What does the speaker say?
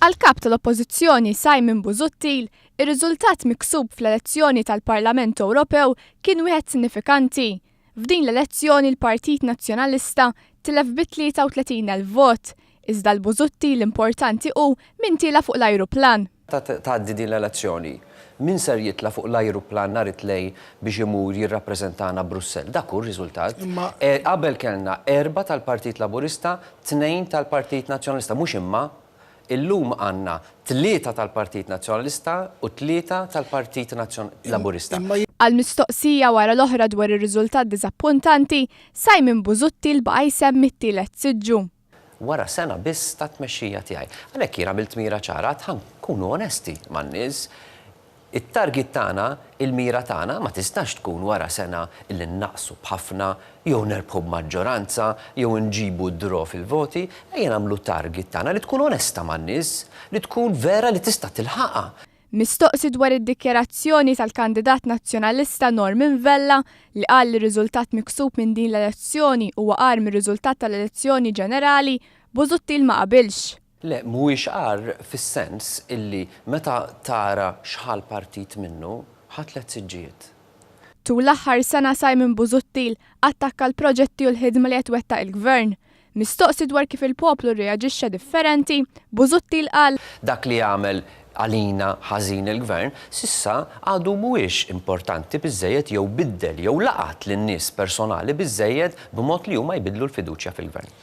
Għall-Kap tal-Oppożizzjoni Simon Busuttil, ir-riżultat miksub fl-elezzjoni tal-Parlament Ewropew kien wieħed sinifikanti. F'din l-elezzjoni l-Partit Nazzjonalista tilef bi 33,000 vot, iżda l-Busuttil l-importanti hu min tiela fuq l-ajruplan. Tgħaddi din l-elezzjoni. Min ser jitla fuq l-ajruplan nhar it-tnejn biex imur jirrappreżentana Brussell. Dak hu r-riżultat. Qabel kellna 4 tal-Partit Laburista, 2 tal-Partit Nazzjonalista, mhux imma. Illum għandna 3 tal-Partit Nazzjonalista u 3 tal-Partit Laburista. Għal-mistoqsija wara l-oħra dwar ir-riżultat diżappuntanti, Simon Busuttil baqa' jsemmi t-tielet siġġu. Wara sena biss ta' tmexxija tiegħi. Għalhekk jien għamilt mira ċara ħankunu onesti man-nies. It-target tagħna, il-mira tagħna ma tistax tkun wara sena illi naqsu b'ħafna, jew nerbħu b'maġġoranza, jew nġibu d-draw fil-voti, ejja nagħmlu target tagħna li tkun onesta man-nies, li tkun vera li tista' tilħaqha. Mistoqsi dwar id-dikjerazzjoni tal-kandidat Nazzjonalista Norman Vella li qal li r-riżultat miksub minn din l-elezzjoni huwa qar mir-riżultat tal-elezzjoni ġenerali, Busuttil ma qabilx. Le, mhuwiex qar fis-sens illi meta tara x'ħal partit minnu ħadd 3 siġġijiet. Tul l-aħħar sena Simon Busuttil attakka l-proġetti u l-ħidma li qed twettaq il-Gvern. Mistoqsi dwar kif il-poplu reaġixxa differenti, Busuttil qal dak li jagħmel għalina ħażin il-Gvern s'issa għadu mhuwiex importanti biżżejjed jew biddel jew laqat lin-nies personali biżżejjed b'mod li huma jbidlu l-fiduċja fil-Gvern.